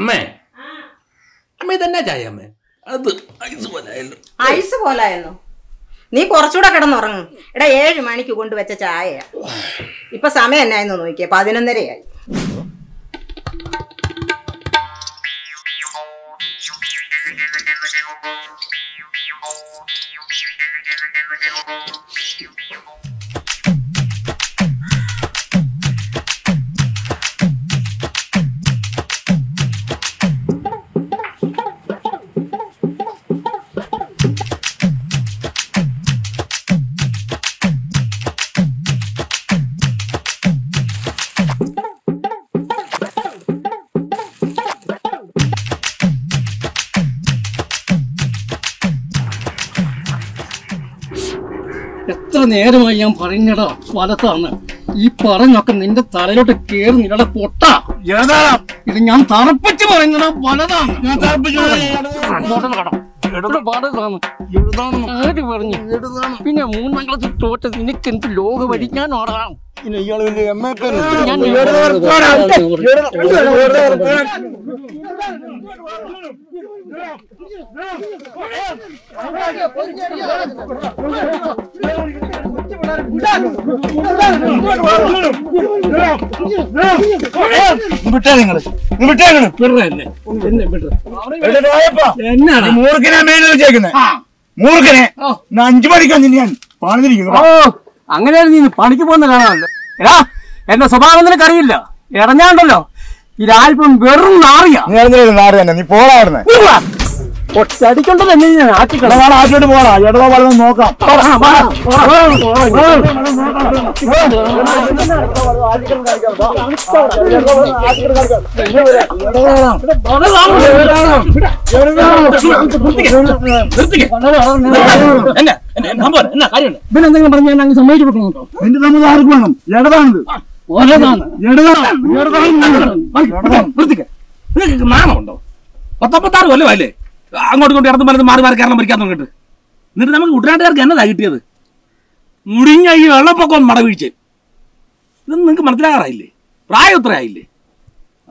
അമ്മേ അമ്മ തന്നെ ചായ അമ്മേ അത് ഐസ് പോലായിരുന്നു. നീ കുറച്ചുകൂടെ കിടന്നുറങ്ങും. എടാ 7 മണിക്ക് കൊണ്ടുവച്ച ചായയാ. ഇപ്പൊ സമയം എന്നായിരുന്നു നോക്കിയേ, 11:30 എത്ര നേരമായി ഞാൻ പറഞ്ഞടാ വലത്താണ്. ഈ പറഞ്ഞൊക്കെ നിന്റെ തലയിലോട്ട് കേറി നിങ്ങളുടെ പൊട്ട. ഇത് ഞാൻ തറപ്പിച്ച് പറഞ്ഞടാ വലതാണ്. പിന്നെ 3ാം ക്ലാസ്സിൽ തോറ്റ നിനക്ക് എന്ത് ലോക പഠിക്കാനോടാ? മൂർഖനെ 5 മണിക്കാണ് ഞാൻ പറഞ്ഞിരിക്കുന്നു. അങ്ങനെയാണ് നീ പണിക്ക് പോകുന്ന കാണാമല്ലോ. എടാ എന്റെ സ്വഭാവം നിനക്ക് അറിയില്ല. ഇറങ്ങാണ്ടല്ലോ ഈ രാജ്യം വെറും നാറിയാ. നാറ് തന്നെ. നീ പോടാ. ഒറ്റടിക്കൊണ്ടോ തന്നെ ആറ്റിലോട്ട് പോടാ. ഇടതോ വളർന്ന് നോക്കാം. ഇവനെന്തെങ്കിലും പറഞ്ഞാൽ ഞങ്ങൾ സമ്മതിച്ചു കൊടുക്കണോ? എന്റെ സമ്മതം ആർക്ക് വേണം? ഇടതാണിത്. നാണമുണ്ടോ? 19 കൊല്ലമല്ലേ അങ്ങോട്ട് കൊണ്ട് ഇറന്നു പറഞ്ഞത് മാറി മാറി കേരളം ഭരിക്കാൻ തുടങ്ങിയിട്ട്. എന്നിട്ട് നമുക്ക് കുട്ടനാട്ടുകാർക്ക് എന്നതാ കിട്ടിയത്? മുടിഞ്ഞ ഈ വെള്ളപ്പൊക്കം മടവീഴ്ച. ഇതൊന്നും നിങ്ങൾക്ക് മനസ്സിലാകാറായില്ലേ? പ്രായം എത്ര ആയില്ലേ?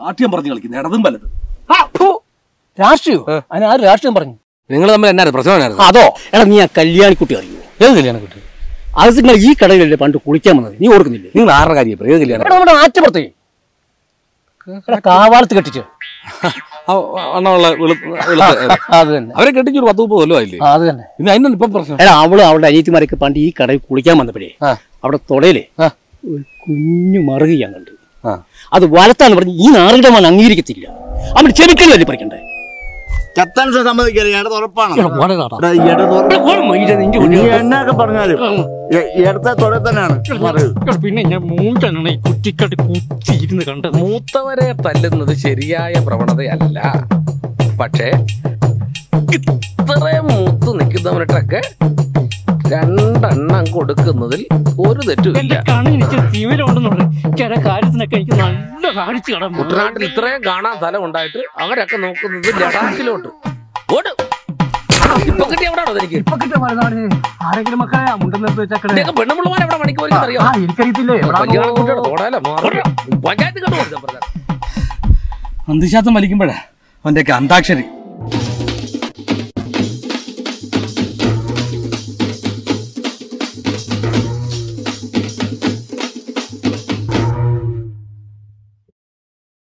രാഷ്ട്രീയം പറഞ്ഞു കളിക്കുന്നത് ഇടതും വലത്. രാഷ്ട്രീയം? അതിന് ആര് രാഷ്ട്രീയം പറഞ്ഞു? നിങ്ങൾ തമ്മിൽ എന്നായിരുന്നു പ്രശ്നമായിരുന്നു? അതോ? എടാ നീ ആ കല്യാണിക്കുട്ടി അറിയോ? ഏത് കല്യാണക്കുട്ടി? അത് നിങ്ങൾ ഈ കടയിലല്ലേ പണ്ട് കുളിക്കാൻ വന്നത്? നീ ഓർക്കുന്നില്ലേ? നിങ്ങൾ ആരുടെ കാര്യം? ഏത് കല്യാണം? നമ്മുടെ ആറ്റുപുറത്തേ കാവാലത്ത് കെട്ടിച്ച് അത് തന്നെ. അവരെ കെട്ടിച്ചൊരു 10-30 കൊല്ലമായില്ലേ? അത് തന്നെ. പിന്നെ അതിനൊന്നും ഇപ്പം പ്രശ്നം. എടാ അവള് അവളുടെ അനിയത്തിമാരൊക്കെ പണ്ട് ഈ കടയിൽ കുളിക്കാൻ വന്നപ്പോഴേ അവിടെ തൊടയിലേ ഒരു കുഞ്ഞു മറുകി ഞാൻ കണ്ടു. അത് വലത്താന്ന് പറഞ്ഞ് ഈ നാറിടമാൻ അംഗീകരിക്കത്തില്ല. അവൻ ചെറുക്കല്ലേ പറിക്കണ്ടേ? ചത്താൻ സമ്മതിക്കല്ലേ? ഇടത് ഉറപ്പാണ്. എന്നൊക്കെ പറഞ്ഞാലും ഇടത്തെ തൊട തന്നെയാണ്. പിന്നെ ഞാൻ മൂഞ്ചാണ് കുറ്റിക്കാട്ട് കുത്തിയിരുന്ന് കണ്ടത്. മൂത്തവരെ തല്ലുന്നത് ശരിയായ പ്രവണതയല്ല. പക്ഷേ ഇത്രയും മൂത്ത് നിൽക്കുന്നവരൊക്കെ 2 എണ്ണം കൊടുക്കുന്നതിൽ ഒരു തെറ്റുമില്ല. കുട്ടനാട്ടിൽ ഇത്രയും കാണാൻ സ്ഥലം ഉണ്ടായിട്ട് അവരൊക്കെ നോക്കുന്നത് ലഡാക്കിലോട്ട്. ഇപ്പൊ കിട്ടിയ എവിടെയാണോ എനിക്ക്? പെണ്ണുമ്പിള്ളമാരെ എവിടെ പണിക്ക് പോലും അറിയോ? പഞ്ചായത്ത് കണ്ടു. അന്തിശാത്തം വലിക്കുമ്പോഴേ അവന്റെയൊക്കെ അന്താക്ഷരി